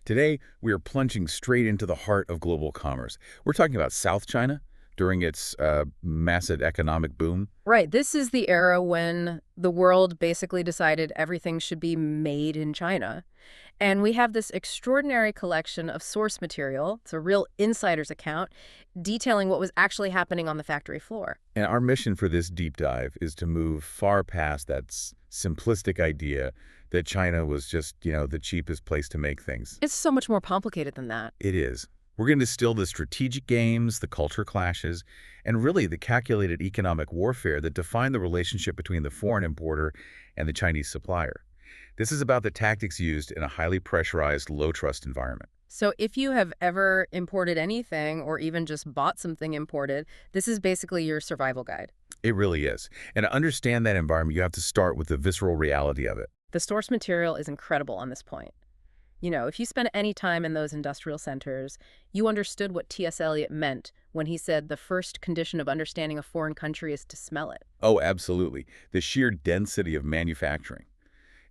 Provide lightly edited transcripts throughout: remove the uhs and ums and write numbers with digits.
Today, we are plunging straight into the heart of global commerce. We're talking about South China during its massive economic boom. Right. This is the era when the world basically decided everything should be made in China. And we have this extraordinary collection of source material. It's a real insider's account detailing what was actually happening on the factory floor. And our mission for this deep dive is to move far past that simplistic idea that China was just, the cheapest place to make things. It's so much more complicated than that. It is. We're going to distill the strategic games, the culture clashes, and really the calculated economic warfare that define the relationship between the foreign importer and the Chinese supplier. This is about the tactics used in a highly pressurized, low-trust environment. So if you have ever imported anything or even just bought something imported, this is basically your survival guide. It really is. And to understand that environment, you have to start with the visceral reality of it. The source material is incredible on this point. If you spent any time in those industrial centers, you understood what T.S. Eliot meant when he said the first condition of understanding a foreign country is to smell it. Oh, absolutely. The sheer density of manufacturing.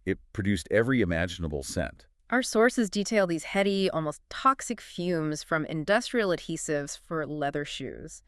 It produced every imaginable scent. Our sources detail these heady, almost toxic fumes from industrial adhesives for leather shoes.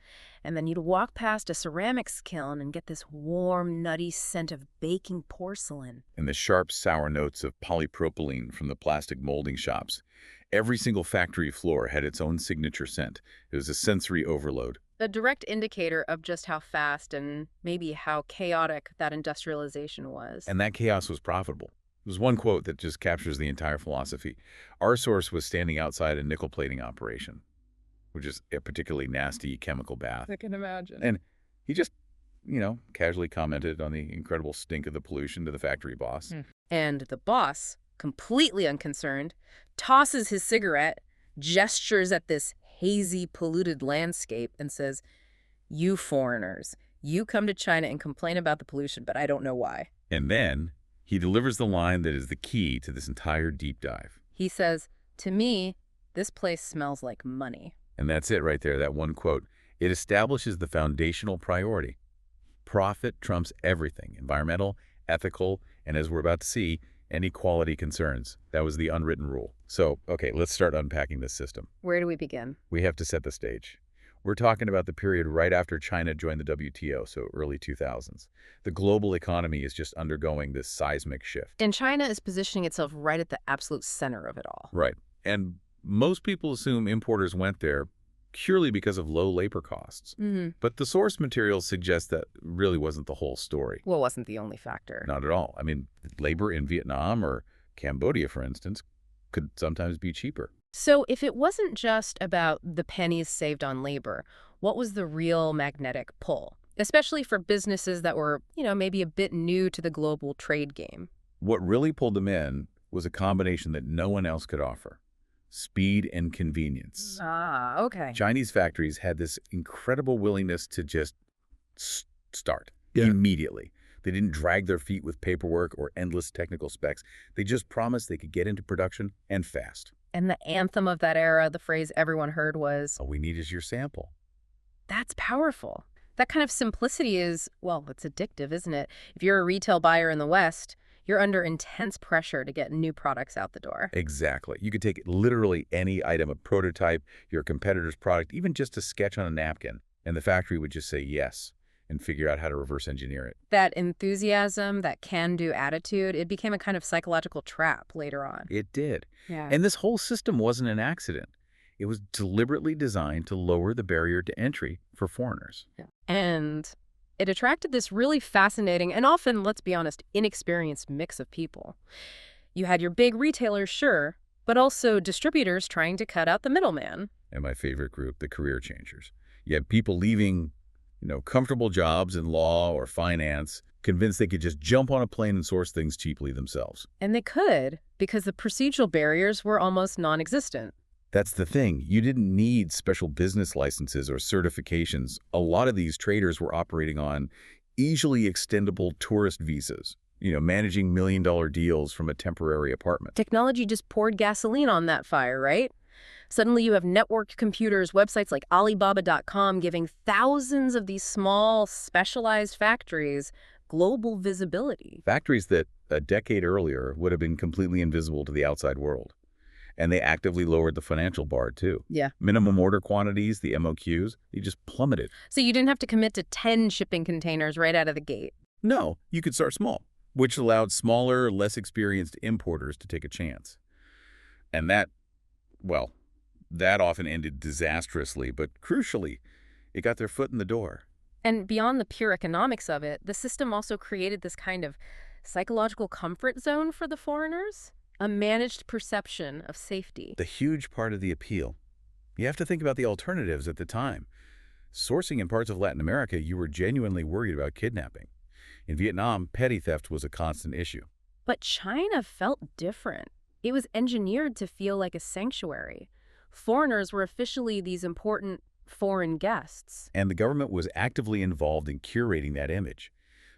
And then you'd walk past a ceramics kiln and get this warm, nutty scent of baking porcelain. And the sharp, sour notes of polypropylene from the plastic molding shops. Every single factory floor had its own signature scent. It was a sensory overload. A direct indicator of just how fast and maybe how chaotic that industrialization was. And that chaos was profitable. There's one quote that just captures the entire philosophy. Our source was standing outside a nickel plating operation, which is a particularly nasty chemical bath. I can imagine. And he just, casually commented on the incredible stink of the pollution to the factory boss. And the boss, completely unconcerned, tosses his cigarette, gestures at this hazy, polluted landscape, and says, "You foreigners, you come to China and complain about the pollution, but I don't know why." And then he delivers the line that is the key to this entire deep dive. He says, "To me, this place smells like money." And that's it right there, that one quote. It establishes the foundational priority. Profit trumps everything, environmental, ethical, and as we're about to see, any quality concerns. That was the unwritten rule. So, okay, let's start unpacking this system. Where do we begin? We have to set the stage. We're talking about the period right after China joined the WTO, so early 2000s. The global economy is just undergoing this seismic shift. And China is positioning itself right at the absolute center of it all. Right. And most people assume importers went there purely because of low labor costs. But the source materials suggest that really wasn't the whole story. Well, it wasn't the only factor. Not at all. I mean, labor in Vietnam or Cambodia, for instance, could sometimes be cheaper. So if it wasn't just about the pennies saved on labor, what was the real magnetic pull? Especially for businesses that were, maybe a bit new to the global trade game. What really pulled them in was a combination that no one else could offer. Speed and convenience. Ah, okay. Chinese factories had this incredible willingness to just start immediately. They didn't drag their feet with paperwork or endless technical specs. They just promised they could get into production and fast. And the anthem of that era, the phrase everyone heard was, All we need is your sample. that's powerful. That kind of simplicity is, well, it's addictive, isn't it? If you're a retail buyer in the West, you're under intense pressure to get new products out the door. Exactly. You could take literally any item, a prototype, your competitor's product, even just a sketch on a napkin, and the factory would just say yes and figure out how to reverse engineer it. That enthusiasm, that can-do attitude, it became a kind of psychological trap later on. It did. Yeah. And this whole system wasn't an accident. It was deliberately designed to lower the barrier to entry for foreigners. And it attracted this really fascinating and often, let's be honest, inexperienced mix of people. You had your big retailers, sure, but also distributors trying to cut out the middleman. And my favorite group, the career changers. You had people leaving, comfortable jobs in law or finance, convinced they could just jump on a plane and source things cheaply themselves. And they could, because the procedural barriers were almost non-existent. That's the thing. You didn't need special business licenses or certifications. A lot of these traders were operating on easily extendable tourist visas, managing million-dollar deals from a temporary apartment. Technology just poured gasoline on that fire, right? Suddenly you have networked computers, websites like Alibaba.com giving thousands of these small, specialized factories global visibility. Factories that a decade earlier would have been completely invisible to the outside world. And they actively lowered the financial bar, too. Yeah. Minimum order quantities, the MOQs, they just plummeted. So you didn't have to commit to 10 shipping containers right out of the gate. No, you could start small, which allowed smaller, less experienced importers to take a chance. And that often ended disastrously, but crucially, it got their foot in the door. And beyond the pure economics of it, the system also created this kind of psychological comfort zone for the foreigners, a managed perception of safety. The huge part of the appeal. You have to think about the alternatives at the time. Sourcing in parts of Latin America, you were genuinely worried about kidnapping. In Vietnam, petty theft was a constant issue. But China felt different. It was engineered to feel like a sanctuary. Foreigners were officially these important foreign guests. And the government was actively involved in curating that image.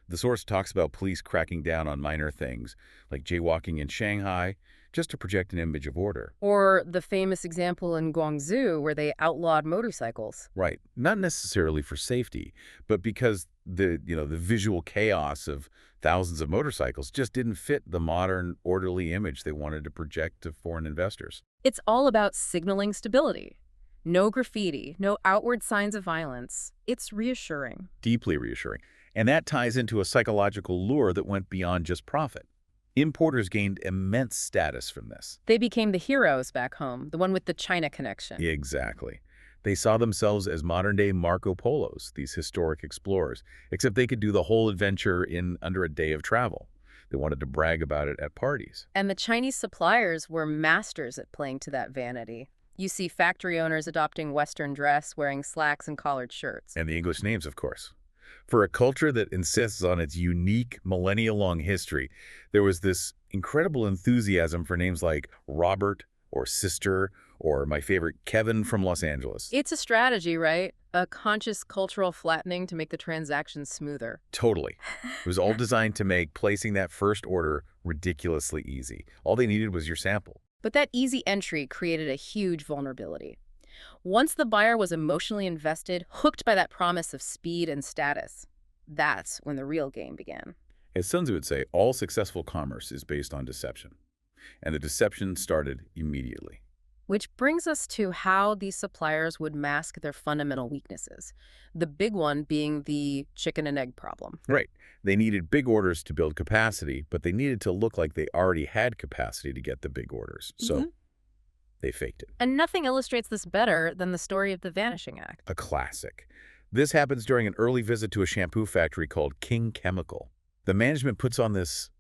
The source talks about police cracking down on minor things, like jaywalking in Shanghai, just to project an image of order. Or the famous example in Guangzhou where they outlawed motorcycles. Right. Not necessarily for safety, but because the visual chaos of thousands of motorcycles just didn't fit the modern, orderly image they wanted to project to foreign investors. It's all about signaling stability. No graffiti, no outward signs of violence. It's reassuring. Deeply reassuring. And that ties into a psychological lure that went beyond just profit. Importers gained immense status from this. They became the heroes back home, the one with the China connection. Exactly. They saw themselves as modern-day Marco Polos, these historic explorers, except they could do the whole adventure in under a day of travel. They wanted to brag about it at parties. And the Chinese suppliers were masters at playing to that vanity. You see factory owners adopting Western dress, wearing slacks and collared shirts. And the English names, of course. For a culture that insists on its unique, millennia-long history, there was this incredible enthusiasm for names like Robert or Sister or my favorite, Kevin from Los Angeles. It's a strategy, right? A conscious cultural flattening to make the transaction smoother. Totally. It was all designed to make placing that first order ridiculously easy. All they needed was your sample. But that easy entry created a huge vulnerability. Once the buyer was emotionally invested, hooked by that promise of speed and status, that's when the real game began. As Sun Tzu would say, all successful commerce is based on deception. And the deception started immediately. Which brings us to how these suppliers would mask their fundamental weaknesses. The big one being the chicken and egg problem. Right. They needed big orders to build capacity, but they needed to look like they already had capacity to get the big orders. So they faked it. And nothing illustrates this better than the story of the Vanishing Act. A classic. This happens during an early visit to a shampoo factory called King Chemical. The management puts on this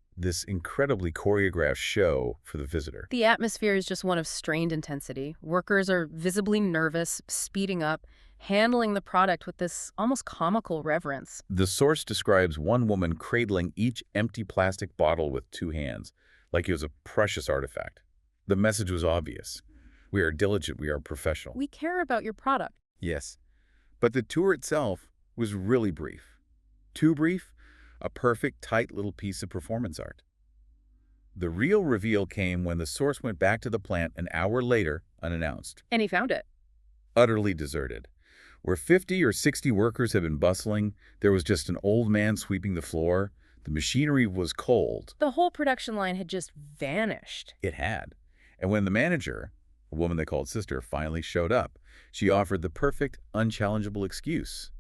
incredibly choreographed show for the visitor. The atmosphere is just one of strained intensity. Workers are visibly nervous, speeding up, handling the product with this almost comical reverence. The source describes one woman cradling each empty plastic bottle with two hands, like it was a precious artifact. The message was obvious. We are diligent, we are professional. We care about your product. Yes. But the tour itself was really brief. Too brief? A perfect, tight little piece of performance art. The real reveal came when the source went back to the plant an hour later, unannounced. And he found it. Utterly deserted. Where 50 or 60 workers had been bustling, there was just an old man sweeping the floor. The machinery was cold. The whole production line had just vanished. It had. And when the manager, a woman they called Sister, finally showed up, she offered the perfect, unchallengeable excuse.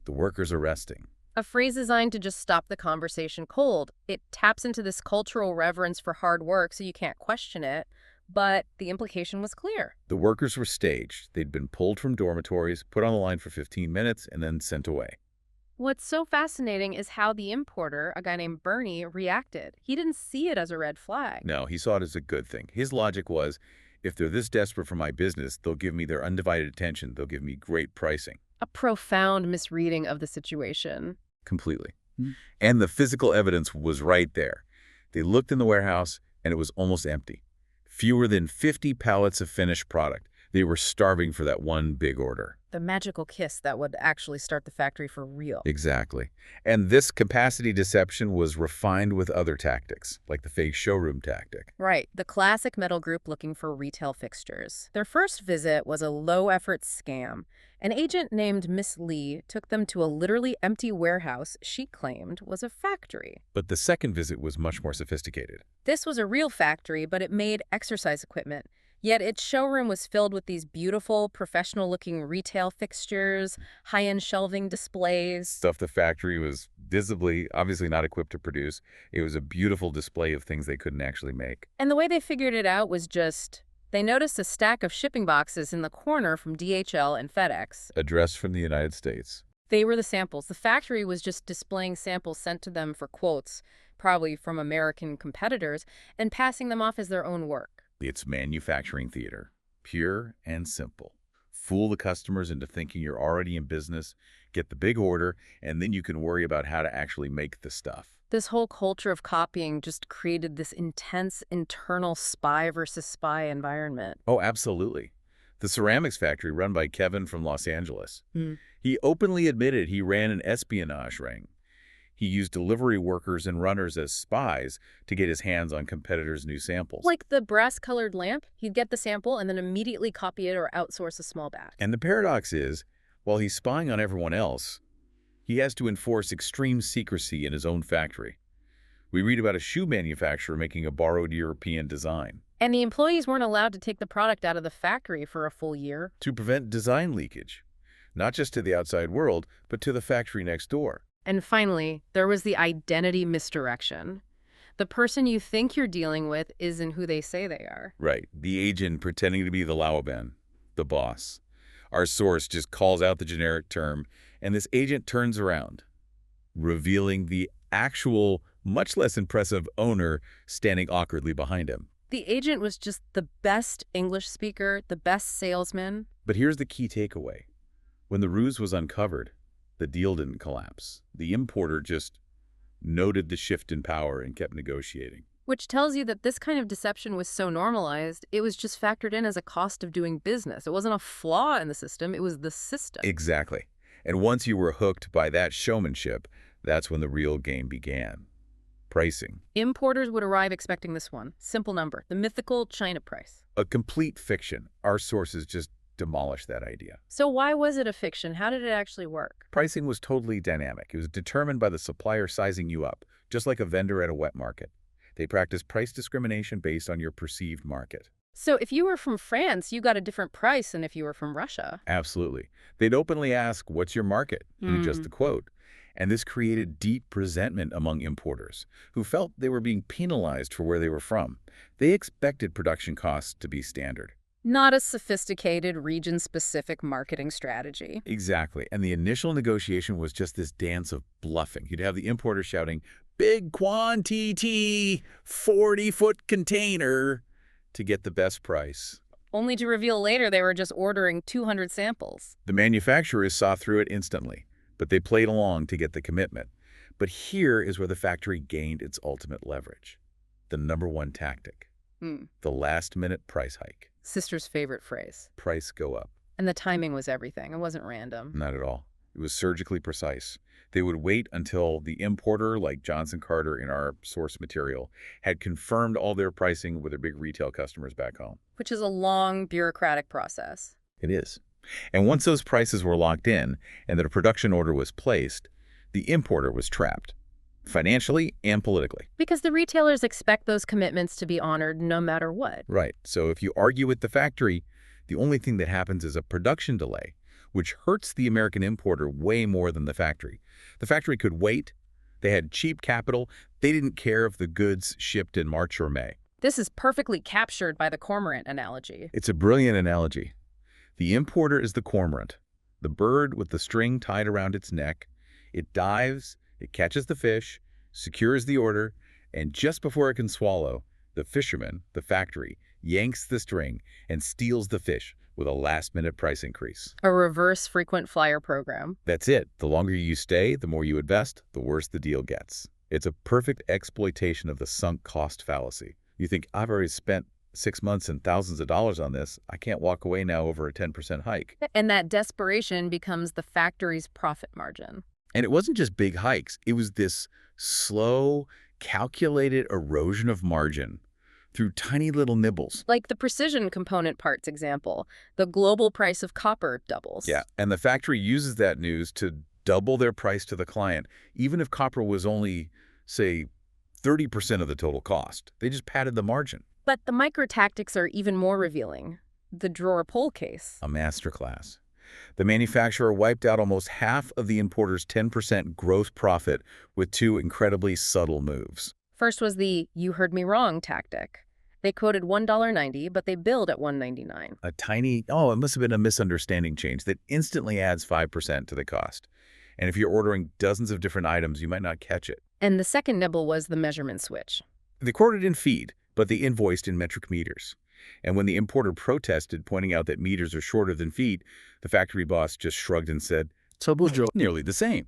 The workers are resting. A phrase designed to just stop the conversation cold. It taps into this cultural reverence for hard work so you can't question it, but the implication was clear. The workers were staged. They'd been pulled from dormitories, put on the line for 15 minutes, and then sent away. What's so fascinating is how the importer, a guy named Bernie, reacted. He didn't see it as a red flag. No, he saw it as a good thing. His logic was, if they're this desperate for my business, they'll give me their undivided attention. They'll give me great pricing. A profound misreading of the situation. Completely. And the physical evidence was right there. They looked in the warehouse, and it was almost empty. Fewer than 50 pallets of finished product. They were starving for that one big order. The magical kiss that would actually start the factory for real. Exactly. And this capacity deception was refined with other tactics, like the fake showroom tactic. Right, the classic metal group looking for retail fixtures. Their first visit was a low-effort scam. An agent named Miss Lee took them to a literally empty warehouse she claimed was a factory. But the second visit was much more sophisticated. This was a real factory, but it made exercise equipment. Yet its showroom was filled with these beautiful, professional-looking retail fixtures, high-end shelving displays. Stuff the factory was visibly, obviously not equipped to produce. It was a beautiful display of things they couldn't actually make. And the way they figured it out was just, they noticed a stack of shipping boxes in the corner from DHL and FedEx. Addressed from the United States. They were the samples. The factory was just displaying samples sent to them for quotes, probably from American competitors, and passing them off as their own work. It's manufacturing theater. Pure and simple. Fool the customers into thinking you're already in business, get the big order, and then you can worry about how to actually make the stuff. This whole culture of copying just created this intense internal spy versus spy environment. Oh, absolutely. The ceramics factory run by Kevin from Los Angeles. Hmm. He openly admitted he ran an espionage ring. He used delivery workers and runners as spies to get his hands on competitors' new samples. Like the brass-colored lamp, he'd get the sample and then immediately copy it or outsource a small batch. And the paradox is, while he's spying on everyone else, he has to enforce extreme secrecy in his own factory. We read about a shoe manufacturer making a borrowed European design. And the employees weren't allowed to take the product out of the factory for a full year. To prevent design leakage, not just to the outside world, but to the factory next door. And finally, there was the identity misdirection. The person you think you're dealing with isn't who they say they are. Right. The agent pretending to be the Laoban, the boss. Our source just calls out the generic term, and this agent turns around, revealing the actual, much less impressive owner standing awkwardly behind him. The agent was just the best English speaker, the best salesman. But here's the key takeaway. When the ruse was uncovered, the deal didn't collapse. The importer just noted the shift in power and kept negotiating. Which tells you that this kind of deception was so normalized, it was just factored in as a cost of doing business. It wasn't a flaw in the system, it was the system. Exactly. And once you were hooked by that showmanship, that's when the real game began. Pricing. Importers would arrive expecting this one. Simple number, the mythical China price. A complete fiction. Our sources just demolished that idea. So why was it a fiction? How did it actually work? Pricing was totally dynamic. It was determined by the supplier sizing you up, just like a vendor at a wet market. They practiced price discrimination based on your perceived market. So if you were from France, you got a different price than if you were from Russia. Absolutely. They'd openly ask, "What's your market?" and adjust the quote. And this created deep resentment among importers, who felt they were being penalized for where they were from. They expected production costs to be standard. Not a sophisticated region-specific marketing strategy. Exactly. And the initial negotiation was just this dance of bluffing. You'd have the importer shouting, "Big quantity, 40-foot container," to get the best price. Only to reveal later they were just ordering 200 samples. The manufacturers saw through it instantly, but they played along to get the commitment. But here is where the factory gained its ultimate leverage. The #1 tactic. The last-minute price hike. Sister's favorite phrase. Price go up. And the timing was everything. It wasn't random. Not at all. It was surgically precise. They would wait until the importer, like Johnson Carter in our source material, had confirmed all their pricing with their big retail customers back home. Which is a long, bureaucratic process. It is. And once those prices were locked in and the production order was placed, the importer was trapped, financially and politically. Because the retailers expect those commitments to be honored no matter what. Right. So if you argue with the factory, the only thing that happens is a production delay, which hurts the American importer way more than the factory. The factory could wait. They had cheap capital. They didn't care if the goods shipped in March or May. This is perfectly captured by the cormorant analogy. It's a brilliant analogy. The importer is the cormorant, the bird with the string tied around its neck. It dives, it catches the fish, secures the order, and just before it can swallow, the fisherman, the factory, yanks the string and steals the fish with a last-minute price increase. A reverse frequent flyer program. That's it. The longer you stay, the more you invest, the worse the deal gets. It's a perfect exploitation of the sunk cost fallacy. You think, I've already spent 6 months and thousands of dollars on this. I can't walk away now over a 10% hike. And that desperation becomes the factory's profit margin. And it wasn't just big hikes. It was this slow, calculated erosion of margin through tiny little nibbles. Like the precision component parts example, the global price of copper doubles. Yeah, and the factory uses that news to double their price to the client, even if copper was only, say, 30% of the total cost. They just padded the margin. But the micro-tactics are even more revealing. The drawer pull case. A masterclass. The manufacturer wiped out almost half of the importer's 10% gross profit with two incredibly subtle moves. First was the "you heard me wrong" tactic. They quoted $1.90, but they billed at $1.99. A tiny, it must have been a misunderstanding change that instantly adds 5% to the cost. And if you're ordering dozens of different items, you might not catch it. And the second nibble was the measurement switch. They quoted in feet, but they invoiced in metric meters. And when the importer protested, pointing out that meters are shorter than feet, the factory boss just shrugged and said, nearly the same.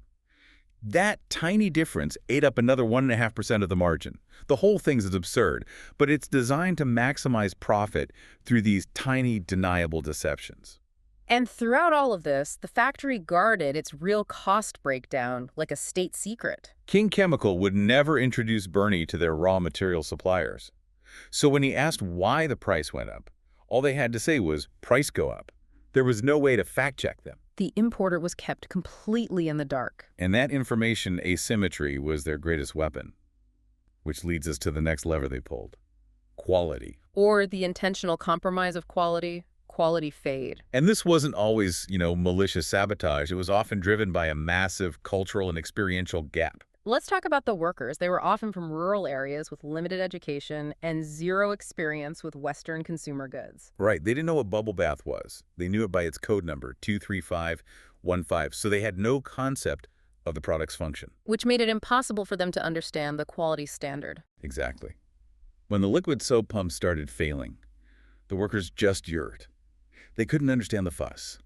That tiny difference ate up another 1.5% of the margin. The whole thing's absurd, but it's designed to maximize profit through these tiny, deniable deceptions. And throughout all of this, the factory guarded its real cost breakdown like a state secret. King Chemical would never introduce Bernie to their raw material suppliers. So when he asked why the price went up, all they had to say was, price go up. There was no way to fact-check them. The importer was kept completely in the dark. And that information asymmetry was their greatest weapon. Which leads us to the next lever they pulled. Quality. Or the intentional compromise of quality fade. And this wasn't always, malicious sabotage. It was often driven by a massive cultural and experiential gap. Let's talk about the workers. They were often from rural areas with limited education and zero experience with Western consumer goods. Right. They didn't know what bubble bath was. They knew it by its code number, 23515. So they had no concept of the product's function. Which made it impossible for them to understand the quality standard. Exactly. When the liquid soap pumps started failing, the workers just yurred. They couldn't understand the fuss.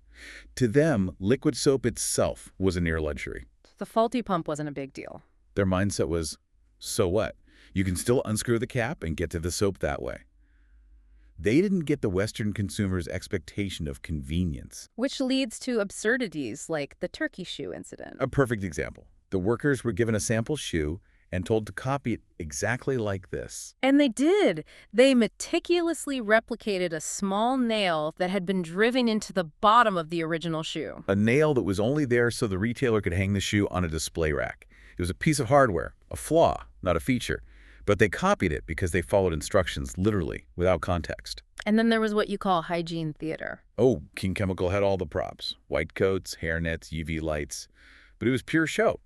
To them, liquid soap itself was a near luxury. The faulty pump wasn't a big deal. Their mindset was, so what? You can still unscrew the cap and get to the soap that way. They didn't get the Western consumer's expectation of convenience. Which leads to absurdities like the turkey shoe incident. A perfect example. The workers were given a sample shoe and told to copy it exactly like this. And they did. They meticulously replicated a small nail that had been driven into the bottom of the original shoe. A nail that was only there so the retailer could hang the shoe on a display rack. It was a piece of hardware, a flaw, not a feature. But they copied it because they followed instructions literally, without context. And then there was what you call hygiene theater. Oh, King Chemical had all the props. White coats, hairnets, UV lights. But it was pure show.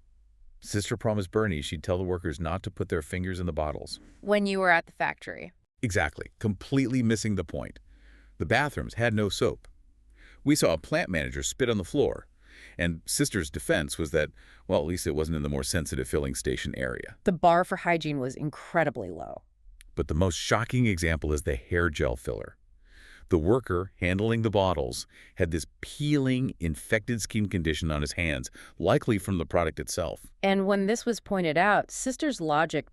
Sister promised Bernie she'd tell the workers not to put their fingers in the bottles. When you were at the factory. Exactly. Completely missing the point. The bathrooms had no soap. We saw a plant manager spit on the floor. And Sister's defense was that, well, at least it wasn't in the more sensitive filling station area. The bar for hygiene was incredibly low. But the most shocking example is the hair gel filler. The worker handling the bottles had this peeling, infected skin condition on his hands, likely from the product itself. And when this was pointed out, Sister's logic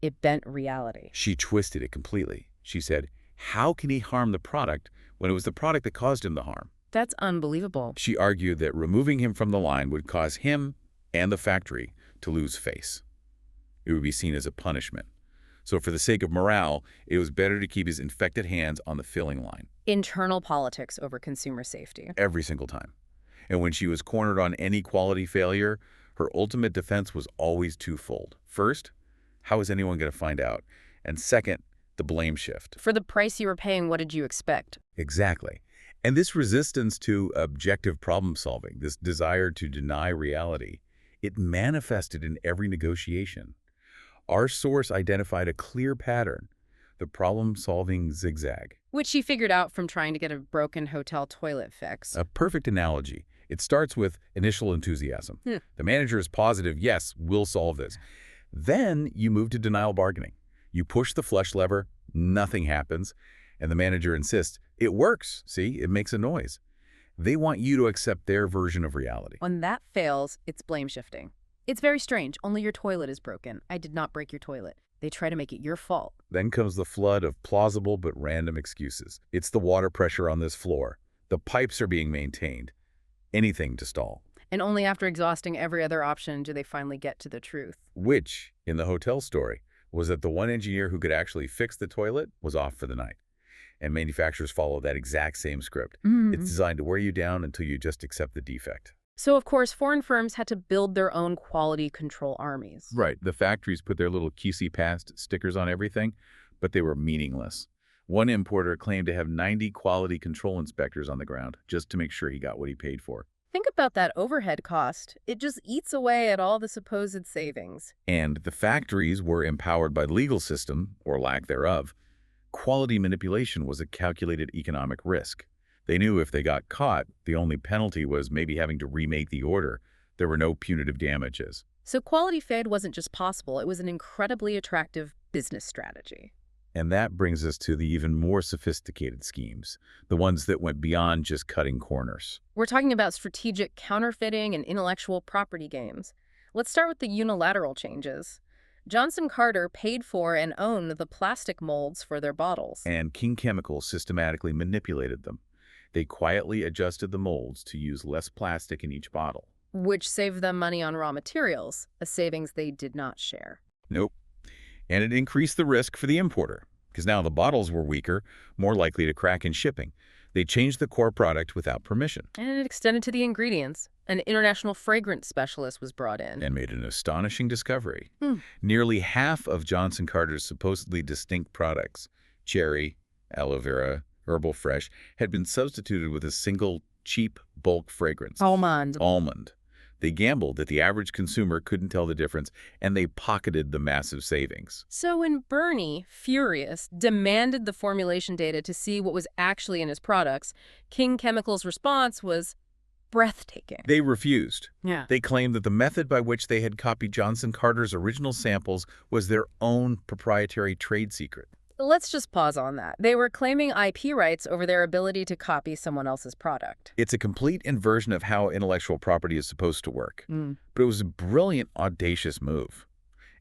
it bent reality. She twisted it completely. She said, how can he harm the product when it was the product that caused him the harm? That's unbelievable. She argued that removing him from the line would cause him and the factory to lose face. It would be seen as a punishment. So for the sake of morale, it was better to keep his infected hands on the filling line. Internal politics over consumer safety. Every single time. And when she was cornered on any quality failure, her ultimate defense was always twofold. First, how is anyone going to find out? And second, the blame shift. For the price you were paying, what did you expect? Exactly. And this resistance to objective problem solving, this desire to deny reality, it manifested in every negotiation. Our source identified a clear pattern, the problem-solving zigzag. Which she figured out from trying to get a broken hotel toilet fixed. A perfect analogy. It starts with initial enthusiasm. The manager is positive, yes, we'll solve this. Then you move to denial bargaining. You push the flush lever, nothing happens, and the manager insists, it works, see, it makes a noise. They want you to accept their version of reality. When that fails, it's blame shifting. It's very strange. Only your toilet is broken. I did not break your toilet. They try to make it your fault. Then comes the flood of plausible but random excuses. It's the water pressure on this floor. The pipes are being maintained. Anything to stall. And only after exhausting every other option do they finally get to the truth. Which, in the hotel story, was that the one engineer who could actually fix the toilet was off for the night. And manufacturers follow that exact same script. It's designed to wear you down until you just accept the defect. So, of course, foreign firms had to build their own quality control armies. Right. The factories put their little QC Past stickers on everything, but they were meaningless. One importer claimed to have 90 quality control inspectors on the ground just to make sure he got what he paid for. Think about that overhead cost. It just eats away at all the supposed savings. And the factories were empowered by the legal system, or lack thereof. Quality manipulation was a calculated economic risk. They knew if they got caught, the only penalty was maybe having to remake the order. There were no punitive damages. So quality fade wasn't just possible, it was an incredibly attractive business strategy. And that brings us to the even more sophisticated schemes, the ones that went beyond just cutting corners. We're talking about strategic counterfeiting and intellectual property games. Let's start with the unilateral changes. Johnson Carter paid for and owned the plastic molds for their bottles. And King Chemical systematically manipulated them. They quietly adjusted the molds to use less plastic in each bottle. Which saved them money on raw materials, a savings they did not share. Nope. And it increased the risk for the importer, because now the bottles were weaker, more likely to crack in shipping. They changed the core product without permission. And it extended to the ingredients. An international fragrance specialist was brought in. And made an astonishing discovery. Nearly half of Johnson Carter's supposedly distinct products, cherry, aloe vera, herbal fresh, had been substituted with a single cheap bulk fragrance. Almond. They gambled that the average consumer couldn't tell the difference, and they pocketed the massive savings. So when Bernie, furious, demanded the formulation data to see what was actually in his products, King Chemical's response was breathtaking. They refused. Yeah. They claimed that the method by which they had copied Johnson Carter's original samples was their own proprietary trade secret. Let's just pause on that. They were claiming IP rights over their ability to copy someone else's product. It's a complete inversion of how intellectual property is supposed to work. But it was a brilliant, audacious move.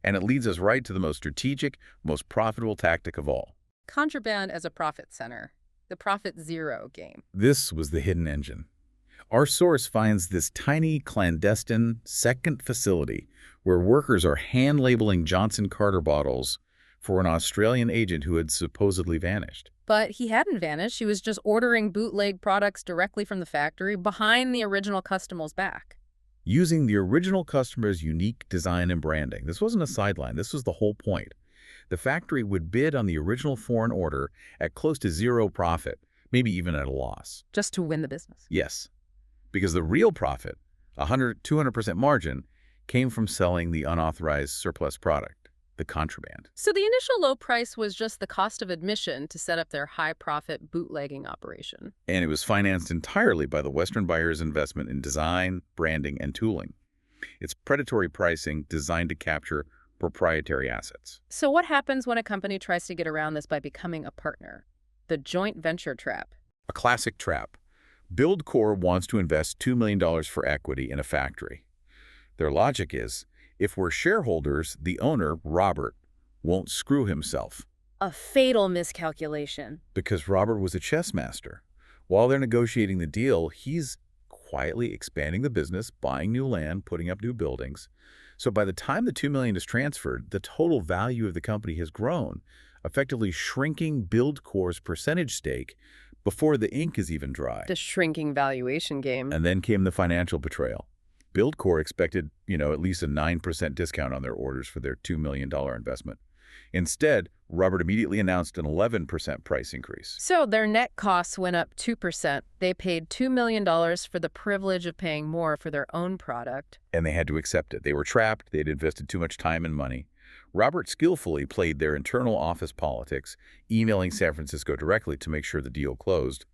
And it leads us right to the most strategic, most profitable tactic of all. Contraband as a profit center. The profit zero game. This was the hidden engine. Our source finds this tiny, clandestine, second facility where workers are hand-labeling Johnson Carter bottles for an Australian agent who had supposedly vanished. But he hadn't vanished. He was just ordering bootleg products directly from the factory behind the original customer's back. Using the original customer's unique design and branding. This wasn't a sideline. This was the whole point. The factory would bid on the original foreign order at close to zero profit, maybe even at a loss. Just to win the business. Yes, because the real profit, 200% margin, came from selling the unauthorized surplus product. The contraband. So the initial low price was just the cost of admission to set up their high-profit bootlegging operation. And it was financed entirely by the Western buyer's investment in design, branding, and tooling. It's predatory pricing designed to capture proprietary assets. So what happens when a company tries to get around this by becoming a partner? The joint venture trap. A classic trap. BuildCore wants to invest $2 million for equity in a factory. Their logic is, if we're shareholders, the owner, Robert, won't screw himself. A fatal miscalculation. Because Robert was a chess master. While they're negotiating the deal, he's quietly expanding the business, buying new land, putting up new buildings. So by the time the $2 million is transferred, the total value of the company has grown, effectively shrinking BuildCore's percentage stake before the ink is even dry. The shrinking valuation game. And then came the financial betrayal. BuildCore expected, at least a 9% discount on their orders for their $2 million investment. Instead, Robert immediately announced an 11% price increase. So their net costs went up 2%. They paid $2 million for the privilege of paying more for their own product. And they had to accept it. They were trapped. They'd invested too much time and money. Robert skillfully played their internal office politics, emailing San Francisco directly to make sure the deal closed.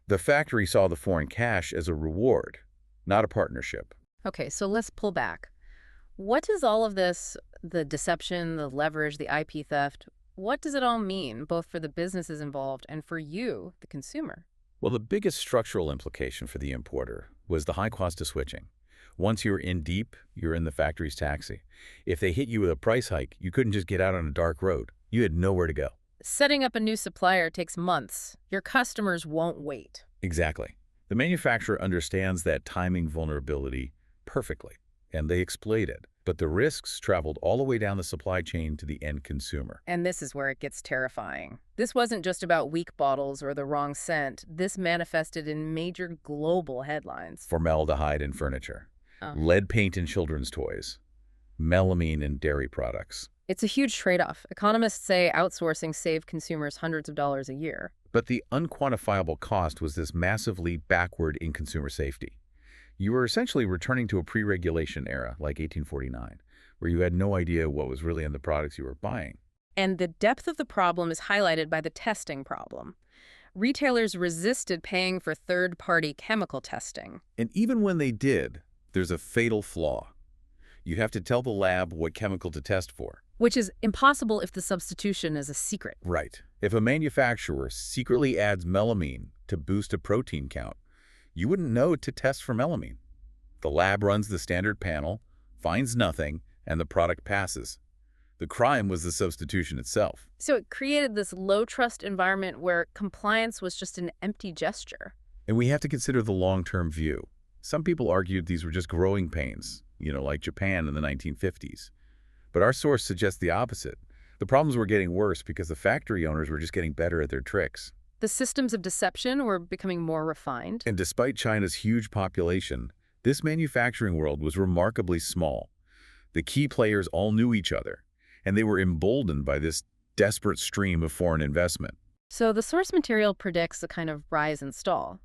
The factory saw the foreign cash as a reward, not a partnership. Okay, so let's pull back. What does all of this, the deception, the leverage, the IP theft, what does it all mean, both for the businesses involved and for you, the consumer? Well, the biggest structural implication for the importer was the high cost of switching. Once you're in deep, you're in the factory's taxi. If they hit you with a price hike, you couldn't just get out on a dark road. You had nowhere to go. Setting up a new supplier takes months. Your customers won't wait. Exactly. The manufacturer understands that timing vulnerability perfectly, and they exploit it. But the risks traveled all the way down the supply chain to the end consumer. And this is where it gets terrifying. This wasn't just about weak bottles or the wrong scent. This manifested in major global headlines. Formaldehyde in furniture, lead paint in children's toys, melamine in dairy products. It's a huge trade-off. Economists say outsourcing saved consumers hundreds of dollars a year. But the unquantifiable cost was this massive leap backward in consumer safety. You were essentially returning to a pre-regulation era, like 1849, where you had no idea what was really in the products you were buying. And the depth of the problem is highlighted by the testing problem. Retailers resisted paying for third-party chemical testing. And even when they did, there's a fatal flaw. You have to tell the lab what chemical to test for. Which is impossible if the substitution is a secret. Right. If a manufacturer secretly adds melamine to boost a protein count, you wouldn't know to test for melamine. The lab runs the standard panel, finds nothing, and the product passes. The crime was the substitution itself. So it created this low-trust environment where compliance was just an empty gesture. And we have to consider the long-term view. Some people argued these were just growing pains, like Japan in the 1950s. But our source suggests the opposite. The problems were getting worse because the factory owners were just getting better at their tricks. The systems of deception were becoming more refined. And despite China's huge population, this manufacturing world was remarkably small. The key players all knew each other, and they were emboldened by this desperate stream of foreign investment. So the source material predicts a kind of rise and stall.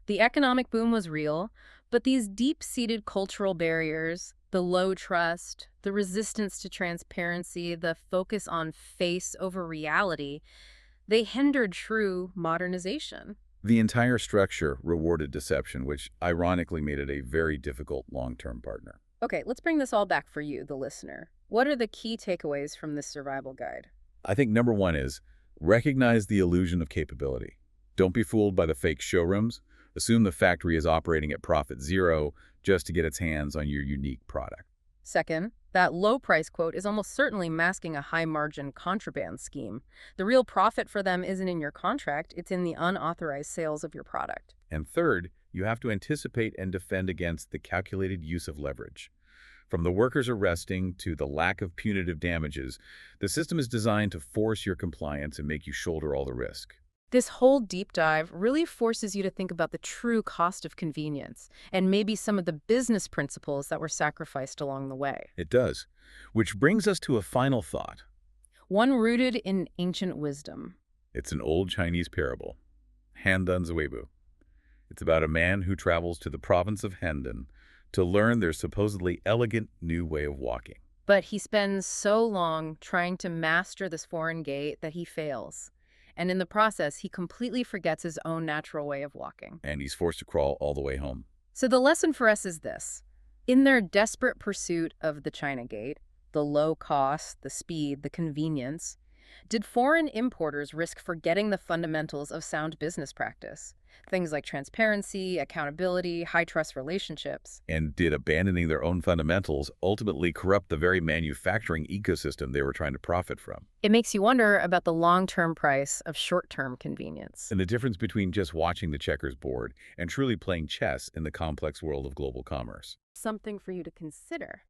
The economic boom was real, but these deep-seated cultural barriers, the low trust, the resistance to transparency, the focus on face over reality, they hindered true modernization. The entire structure rewarded deception, which ironically made it a very difficult long-term partner. Okay, let's bring this all back for you, the listener. What are the key takeaways from this survival guide? I think number one is recognize the illusion of capability. Don't be fooled by the fake showrooms. Assume the factory is operating at profit zero just to get its hands on your unique product. Second, that low price quote is almost certainly masking a high-margin contraband scheme. The real profit for them isn't in your contract, it's in the unauthorized sales of your product. And third, you have to anticipate and defend against the calculated use of leverage. From the workers arresting to the lack of punitive damages, the system is designed to force your compliance and make you shoulder all the risk. This whole deep dive really forces you to think about the true cost of convenience and maybe some of the business principles that were sacrificed along the way. It does. Which brings us to a final thought. One rooted in ancient wisdom. It's an old Chinese parable, Handan Zuibu. It's about a man who travels to the province of Handan to learn their supposedly elegant new way of walking. But he spends so long trying to master this foreign gait that he fails. And in the process, he completely forgets his own natural way of walking. And he's forced to crawl all the way home. So the lesson for us is this. In their desperate pursuit of the China Gate, the low cost, the speed, the convenience, did foreign importers risk forgetting the fundamentals of sound business practice? Things like transparency, accountability, high-trust relationships. And did abandoning their own fundamentals ultimately corrupt the very manufacturing ecosystem they were trying to profit from? It makes you wonder about the long-term price of short-term convenience. And the difference between just watching the checkers board and truly playing chess in the complex world of global commerce. Something for you to consider.